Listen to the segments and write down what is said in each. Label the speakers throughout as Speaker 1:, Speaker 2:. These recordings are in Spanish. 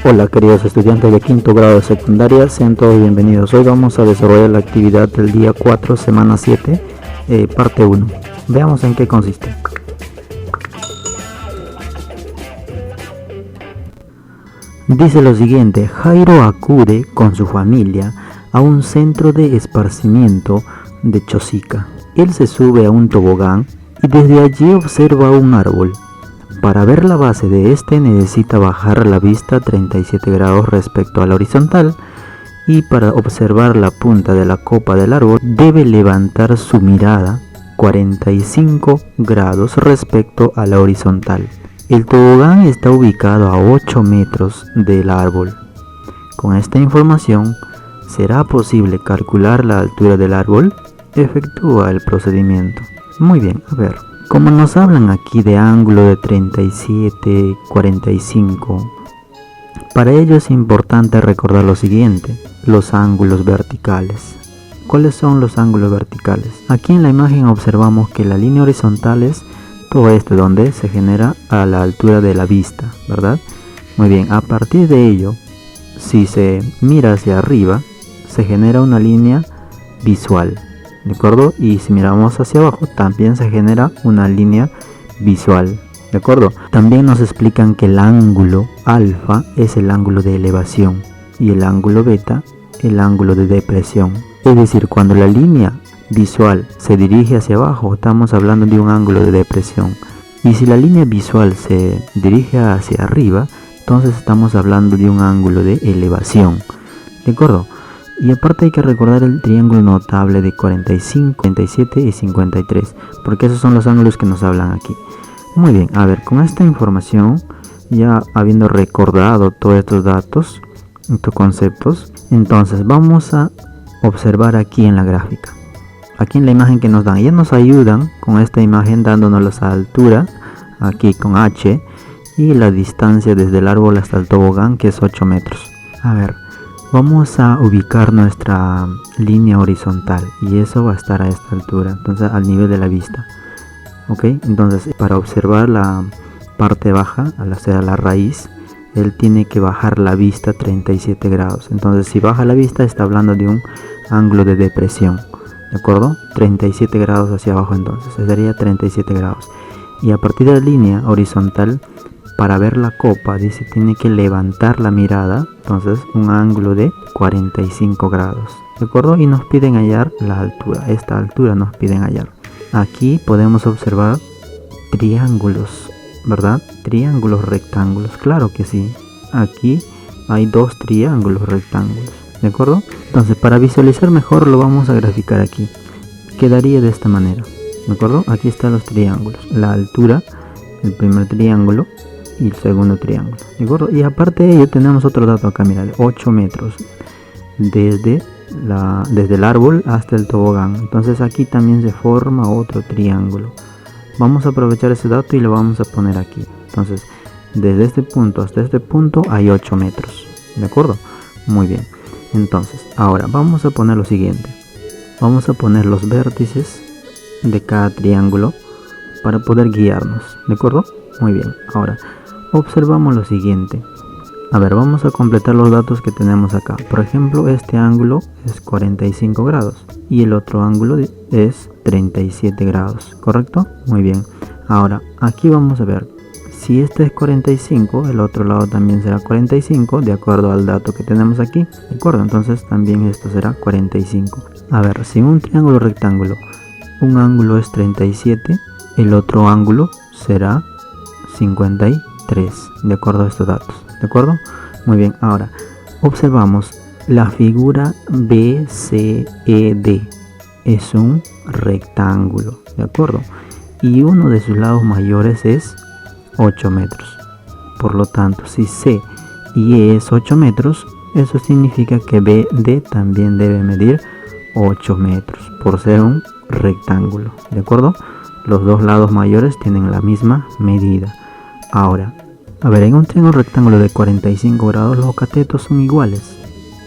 Speaker 1: Hola queridos estudiantes de quinto grado de secundaria, sean todos bienvenidos. Hoy vamos a desarrollar la actividad del día 4, semana 7, parte 1. Veamos en qué consiste. Dice lo siguiente: Jairo acude con su familia a un centro de esparcimiento de Chosica. Él se sube a un tobogán y desde allí observa un árbol. Para ver la base de este necesita bajar la vista 37 grados respecto a la horizontal, y para observar la punta de la copa del árbol debe levantar su mirada 45 grados respecto a la horizontal. El tobogán está ubicado a 8 metros del árbol. Con esta información, ¿será posible calcular la altura del árbol? Efectúa el procedimiento. Muy bien, a ver. Como nos hablan aquí de ángulo de 37, 45, para ello es importante recordar lo siguiente: los ángulos verticales. ¿Cuáles son los ángulos verticales? Aquí en la imagen observamos que la línea horizontal es todo esto donde se genera a la altura de la vista, ¿verdad? Muy bien, a partir de ello, si se mira hacia arriba, se genera una línea visual, ¿de acuerdo? Y si miramos hacia abajo, también se genera una línea visual, ¿de acuerdo? También nos explican que el ángulo alfa es el ángulo de elevación y el ángulo beta el ángulo de depresión. Es decir, cuando la línea visual se dirige hacia abajo, estamos hablando de un ángulo de depresión. Y si la línea visual se dirige hacia arriba, entonces estamos hablando de un ángulo de elevación, ¿de acuerdo? Y aparte hay que recordar el triángulo notable de 45, 47 y 53, porque esos son los ángulos que nos hablan aquí. Muy bien, a ver, con esta información, ya habiendo recordado todos estos datos, estos conceptos, entonces vamos a observar aquí en la gráfica. Aquí en la imagen que nos dan, ya nos ayudan con esta imagen dándonos la altura, aquí con H, y la distancia desde el árbol hasta el tobogán, que es 8 metros. A ver. Vamos a ubicar nuestra línea horizontal y eso va a estar a esta altura, entonces al nivel de la vista. Ok, entonces para observar la parte baja, al hacer la raíz, él tiene que bajar la vista 37 grados. Entonces si baja la vista está hablando de un ángulo de depresión, ¿de acuerdo? 37 grados hacia abajo, entonces sería 37 grados. Y a partir de la línea horizontal, para ver la copa, dice, tiene que levantar la mirada, entonces un ángulo de 45 grados, ¿de acuerdo? Y nos piden hallar la altura, esta altura nos piden hallar. Aquí podemos observar triángulos, ¿verdad? Triángulos rectángulos, claro que sí. Aquí hay dos triángulos rectángulos, ¿de acuerdo? Entonces para visualizar mejor lo vamos a graficar aquí. Quedaría de esta manera, ¿de acuerdo? Aquí están los triángulos, la altura, el primer triángulo y el segundo triángulo, ¿de acuerdo? Y aparte de ello tenemos otro dato acá, mirad, 8 metros desde el árbol hasta el tobogán. Entonces aquí también se forma otro triángulo. Vamos a aprovechar ese dato y lo vamos a poner aquí. Entonces desde este punto hasta este punto hay 8 metros, ¿de acuerdo? Muy bien, entonces ahora vamos a poner lo siguiente. Vamos a poner los vértices de cada triángulo para poder guiarnos, ¿de acuerdo? Muy bien, ahora observamos lo siguiente. A ver, vamos a completar los datos que tenemos acá. Por ejemplo, este ángulo es 45 grados y el otro ángulo es 37 grados, ¿correcto? Muy bien. Ahora, aquí vamos a ver. Si este es 45, el otro lado también será 45, de acuerdo al dato que tenemos aquí, ¿de acuerdo? Entonces también esto será 45. A ver, si un triángulo rectángulo, un ángulo es 37, el otro ángulo será 53, de acuerdo a estos datos, ¿de acuerdo? Muy bien, ahora observamos la figura BCED. Es un rectángulo, ¿de acuerdo? Y uno de sus lados mayores es 8 metros. Por lo tanto, si C y E es 8 metros, eso significa que BD también debe medir 8 metros por ser un rectángulo, ¿de acuerdo? Los dos lados mayores tienen la misma medida. Ahora, a ver, en un triángulo rectángulo de 45 grados los catetos son iguales,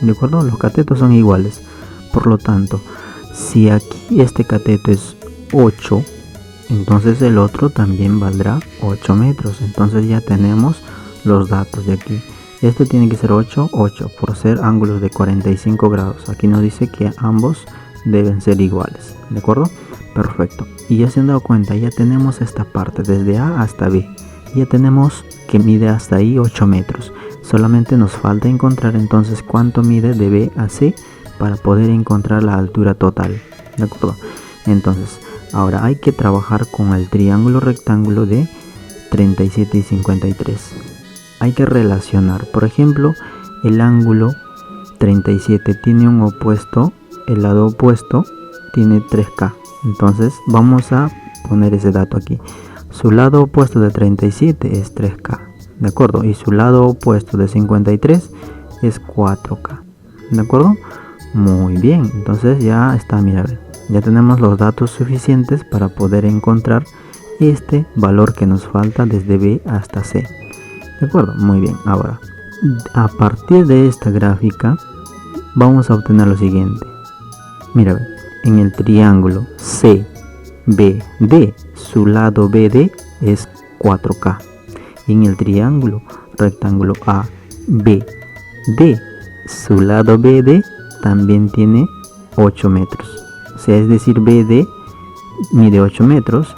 Speaker 1: ¿de acuerdo? Los catetos son iguales. Por lo tanto, si aquí este cateto es 8, entonces el otro también valdrá 8 metros. Entonces ya tenemos los datos de aquí. Esto tiene que ser 8, 8, por ser ángulos de 45 grados. Aquí nos dice que ambos deben ser iguales, ¿de acuerdo? Perfecto. Y ya se han dado cuenta, ya tenemos esta parte desde A hasta B. Ya tenemos que mide hasta ahí 8 metros. Solamente nos falta encontrar entonces cuánto mide de B a C para poder encontrar la altura total, ¿de acuerdo? Entonces, ahora hay que trabajar con el triángulo rectángulo de 37 y 53. Hay que relacionar, por ejemplo, el ángulo 37 tiene un opuesto, el lado opuesto tiene 3K. Entonces vamos a poner ese dato aquí. Su lado opuesto de 37 es 3K, ¿de acuerdo? Y su lado opuesto de 53 es 4K, ¿de acuerdo? Muy bien, entonces ya está, mira, ya tenemos los datos suficientes para poder encontrar este valor que nos falta desde B hasta C. ¿De acuerdo? Muy bien. Ahora, a partir de esta gráfica, vamos a obtener lo siguiente. Mira, en el triángulo CBD, su lado BD es 4K. En el triángulo rectángulo ABD, su lado BD también tiene 8 metros. O sea, es decir, BD mide 8 metros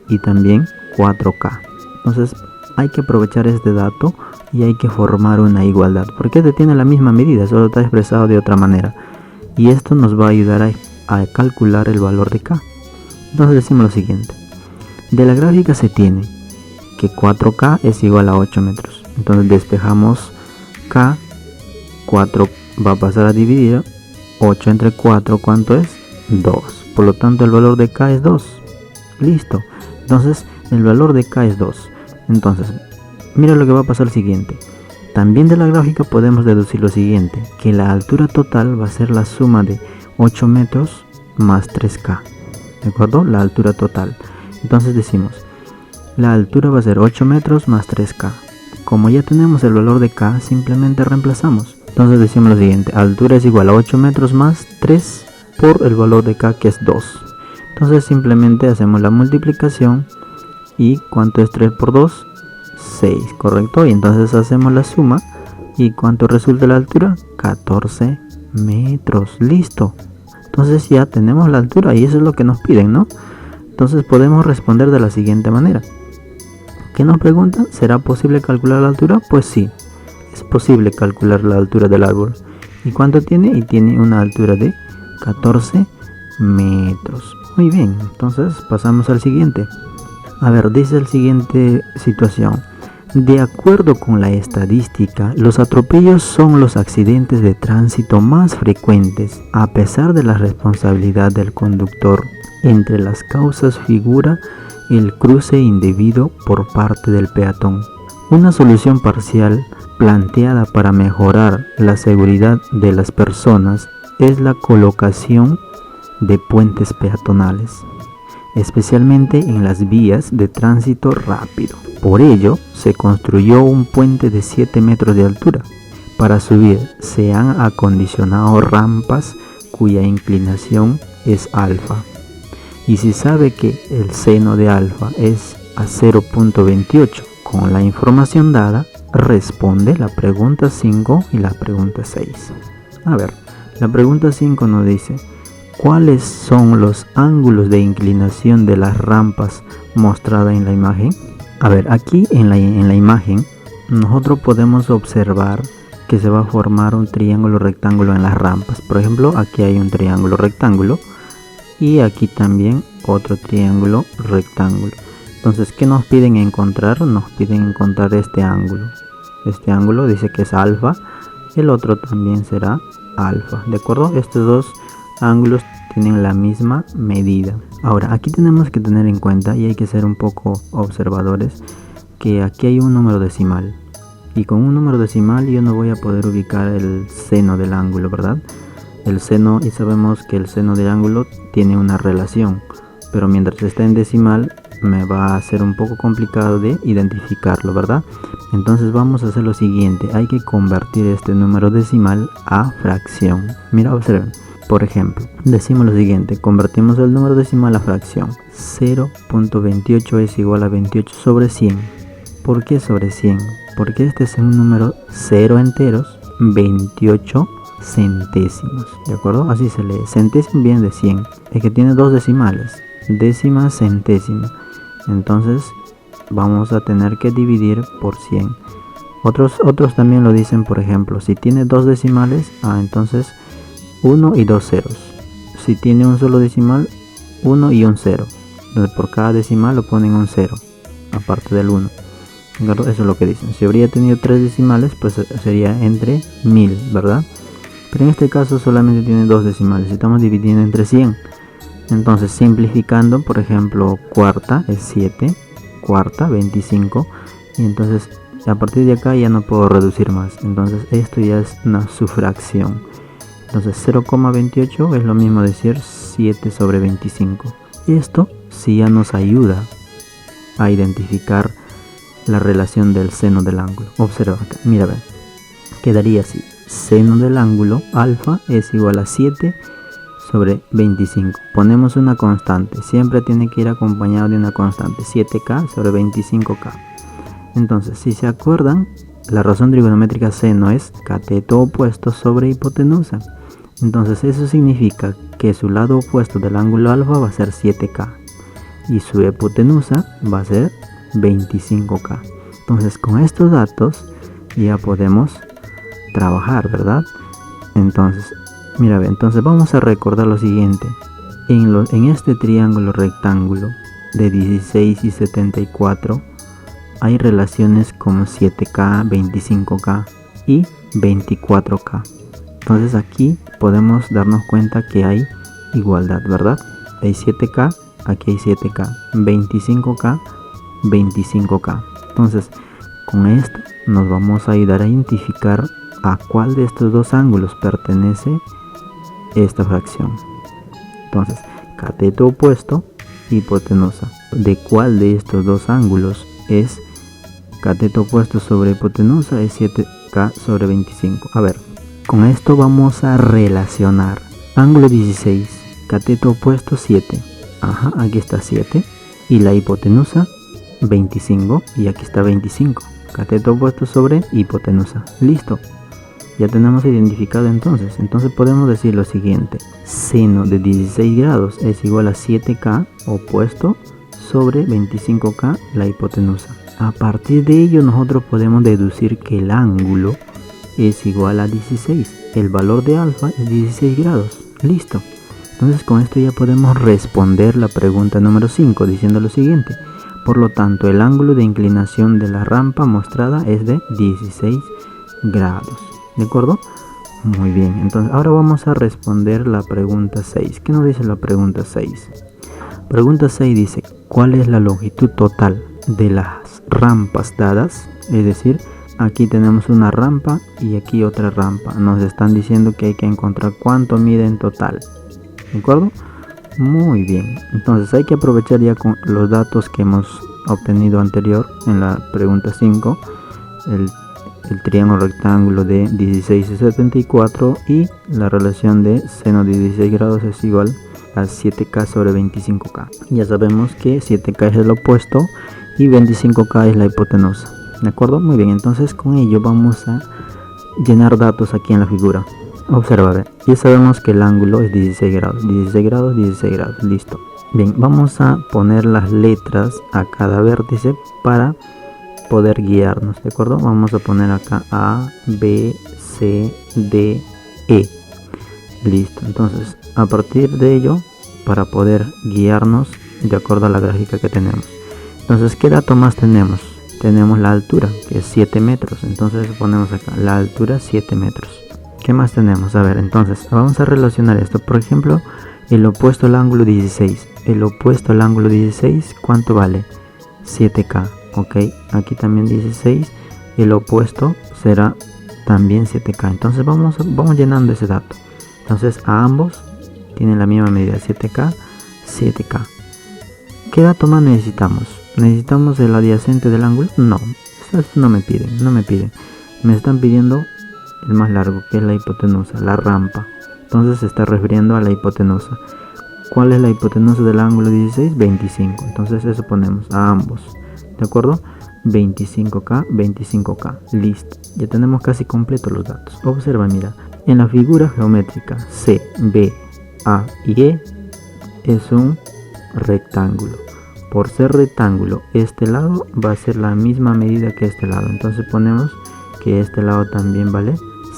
Speaker 1: y también 4K. Entonces, hay que aprovechar este dato y hay que formar una igualdad, porque este tiene la misma medida, solo está expresado de otra manera, y esto nos va a ayudar a calcular el valor de K. Entonces decimos lo siguiente: de la gráfica se tiene que 4K es igual a 8 metros. Entonces despejamos K, 4 va a pasar a dividir 8 entre 4, ¿cuánto es? 2. Por lo tanto el valor de K es 2. Listo. Entonces el valor de K es 2. Entonces, mira lo que va a pasar siguiente. También de la gráfica podemos deducir lo siguiente, que la altura total va a ser la suma de 8 metros más 3K. ¿De acuerdo? La altura total. Entonces decimos, la altura va a ser 8 metros más 3K. Como ya tenemos el valor de K, simplemente reemplazamos. Entonces decimos lo siguiente, altura es igual a 8 metros más 3 por el valor de K, que es 2. Entonces simplemente hacemos la multiplicación. ¿Y cuánto es 3 por 2? 6, ¿correcto? Y entonces hacemos la suma. ¿Y cuánto resulta la altura? 14 metros. Listo. Entonces ya tenemos la altura y eso es lo que nos piden, ¿no? Entonces podemos responder de la siguiente manera. ¿Qué nos preguntan? ¿Será posible calcular la altura? Pues sí, es posible calcular la altura del árbol. ¿Y cuánto tiene? Y tiene una altura de 14 metros. Muy bien, entonces pasamos al siguiente. A ver, dice la siguiente situación. De acuerdo con la estadística, los atropellos son los accidentes de tránsito más frecuentes, a pesar de la responsabilidad del conductor. Entre las causas figura el cruce indebido por parte del peatón. Una solución parcial planteada para mejorar la seguridad de las personas es la colocación de puentes peatonales, especialmente en las vías de tránsito rápido. Por ello, se construyó un puente de 7 metros de altura. Para subir, se han acondicionado rampas cuya inclinación es alfa. Y si sabe que el seno de alfa es a 0.28, con la información dada, responde la pregunta 5 y la pregunta 6. A ver, la pregunta 5 nos dice: ¿cuáles son los ángulos de inclinación de las rampas mostradas en la imagen? A ver, aquí en la imagen nosotros podemos observar que se va a formar un triángulo rectángulo en las rampas. Por ejemplo, aquí hay un triángulo rectángulo y aquí también otro triángulo rectángulo. Entonces, ¿qué nos piden encontrar? Nos piden encontrar este ángulo. Este ángulo dice que es alfa, el otro también será alfa, ¿de acuerdo? Estos dos ángulos tienen la misma medida. Ahora, aquí tenemos que tener en cuenta, y hay que ser un poco observadores, que aquí hay un número decimal, y con un número decimal yo no voy a poder ubicar el seno del ángulo, ¿verdad? El seno, y sabemos que el seno del ángulo tiene una relación, pero mientras está en decimal me va a ser un poco complicado de identificarlo, ¿verdad? Entonces vamos a hacer lo siguiente, hay que convertir este número decimal a fracción. Mira, observen. Por ejemplo, decimos lo siguiente, convertimos el número decimal a fracción. 0.28 es igual a 28 sobre 100. ¿Por qué sobre 100? Porque este es un número 0 enteros, 28 centésimos, ¿de acuerdo? Así se lee, centésimo viene de 100, es que tiene dos decimales, décima, centésima, entonces vamos a tener que dividir por 100. Otros también lo dicen, por ejemplo, si tiene dos decimales, entonces 1 y 2 ceros. Si tiene un solo decimal, 1 y un 0. Entonces por cada decimal lo ponen un 0, aparte del 1. Eso es lo que dicen. Si habría tenido 3 decimales, pues sería entre 1000, ¿verdad? Pero en este caso solamente tiene 2 decimales. Estamos dividiendo entre 100. Entonces simplificando, por ejemplo, cuarta es 7, cuarta 25. Y entonces a partir de acá ya no puedo reducir más. Entonces esto ya es una subfracción. Entonces 0,28 es lo mismo decir 7 sobre 25. Esto sí ya nos ayuda a identificar la relación del seno del ángulo. Observa acá, mira, ve, quedaría así: seno del ángulo alfa es igual a 7 sobre 25. Ponemos una constante, siempre tiene que ir acompañado de una constante, 7k sobre 25k. Entonces, si se acuerdan, la razón trigonométrica seno es cateto opuesto sobre hipotenusa. Entonces eso significa que su lado opuesto del ángulo alfa va a ser 7k y su hipotenusa va a ser 25k. Entonces con estos datos ya podemos trabajar, ¿verdad? Entonces, mira, entonces vamos a recordar lo siguiente. En este triángulo rectángulo de 16 y 74 hay relaciones como 7k, 25k y 24k. Entonces aquí podemos darnos cuenta que hay igualdad, ¿verdad? Hay 7k, aquí hay 7k, 25k, 25k. Entonces con esto nos vamos a ayudar a identificar a cuál de estos dos ángulos pertenece esta fracción. Entonces, cateto opuesto, hipotenusa. ¿De cuál de estos dos ángulos es cateto opuesto sobre hipotenusa? Es 7k sobre 25. A ver, con esto vamos a relacionar. Ángulo 16, cateto opuesto 7. Aquí está 7. Y la hipotenusa 25. Y aquí está 25. Cateto opuesto sobre hipotenusa. Listo. Ya tenemos identificado entonces. Entonces podemos decir lo siguiente. Seno de 16 grados es igual a 7k opuesto sobre 25k la hipotenusa. A partir de ello nosotros podemos deducir que el ángulo es igual a 16. El valor de alfa es 16 grados. Listo. Entonces con esto ya podemos responder la pregunta número 5 diciendo lo siguiente. Por lo tanto, el ángulo de inclinación de la rampa mostrada es de 16 grados. ¿De acuerdo? Muy bien. Entonces ahora vamos a responder la pregunta 6. ¿Qué nos dice la pregunta 6? Pregunta 6 dice, ¿cuál es la longitud total de las rampas dadas? Es decir, aquí tenemos una rampa y aquí otra rampa. Nos están diciendo que hay que encontrar cuánto mide en total. ¿De acuerdo? Muy bien. Entonces hay que aprovechar ya con los datos que hemos obtenido anterior en la pregunta 5. El triángulo rectángulo de 16 y 74 y la relación de seno de 16 grados es igual a 7k sobre 25k. Ya sabemos que 7k es el opuesto y 25k es la hipotenusa. ¿De acuerdo? Muy bien, entonces con ello vamos a llenar datos aquí en la figura. Observa, ya sabemos que el ángulo es 16 grados, 16 grados, 16 grados, listo. Bien, vamos a poner las letras a cada vértice para poder guiarnos, ¿de acuerdo? Vamos a poner acá A, B, C, D, E. Listo, entonces a partir de ello, para poder guiarnos de acuerdo a la gráfica que tenemos. Entonces, ¿qué dato más tenemos? Tenemos la altura, que es 7 metros. Entonces ponemos acá, la altura 7 metros. ¿Qué más tenemos? A ver, entonces vamos a relacionar esto. Por ejemplo, el opuesto al ángulo 16. El opuesto al ángulo 16, ¿cuánto vale? 7k. Ok, aquí también 16. El opuesto será también 7k. Entonces vamos llenando ese dato. Entonces a ambos tienen la misma medida, 7k, 7k. ¿Qué dato más necesitamos? ¿Necesitamos el adyacente del ángulo? No, eso no me piden. Me están pidiendo el más largo, que es la hipotenusa, la rampa. Entonces se está refiriendo a la hipotenusa. ¿Cuál es la hipotenusa del ángulo 16? 25. Entonces eso ponemos a ambos. ¿De acuerdo? 25K, 25K. Listo, ya tenemos casi completos los datos. Observa, mira, en la figura geométrica C, B, A y E es un rectángulo. Por ser rectángulo, este lado va a ser la misma medida que este lado. Entonces ponemos que este lado también vale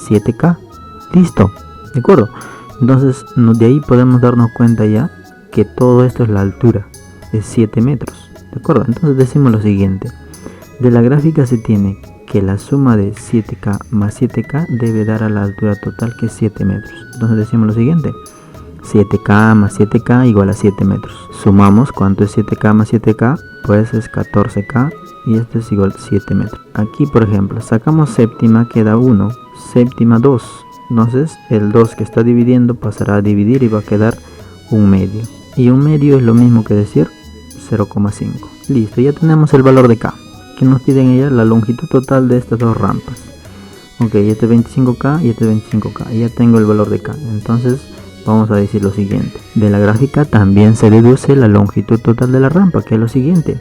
Speaker 1: 7K. Listo, ¿de acuerdo? Entonces de ahí podemos darnos cuenta ya que todo esto es la altura, es 7 metros. ¿De acuerdo? Entonces decimos lo siguiente. De la gráfica se tiene que la suma de 7K más 7K debe dar a la altura total, que es 7 metros. Entonces decimos lo siguiente. 7K más 7K igual a 7 metros. Sumamos cuánto es 7K más 7K, pues es 14K y esto es igual a 7 metros. Aquí, por ejemplo, sacamos séptima, queda 1, séptima 2. Entonces el 2 que está dividiendo pasará a dividir y va a quedar un medio. Y un medio es lo mismo que decir 0,5. Listo, ya tenemos el valor de K, que nos piden ella la longitud total de estas dos rampas. Ok, este 25K y este 25K. Y ya tengo el valor de K. Entonces vamos a decir lo siguiente. De la gráfica también se deduce la longitud total de la rampa, que es lo siguiente.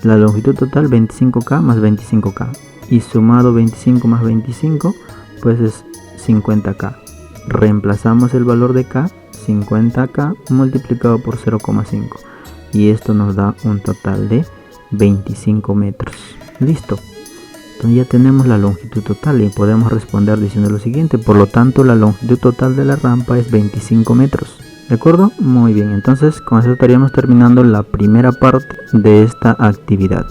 Speaker 1: La longitud total 25K más 25K. Y sumado 25 más 25, pues es 50K. Reemplazamos el valor de K, 50K multiplicado por 0,5. Y esto nos da un total de 25 metros. Listo. Entonces ya tenemos la longitud total y podemos responder diciendo lo siguiente. Por lo tanto, la longitud total de la rampa es 25 metros. ¿De acuerdo? Muy bien. Entonces con eso estaríamos terminando la primera parte de esta actividad.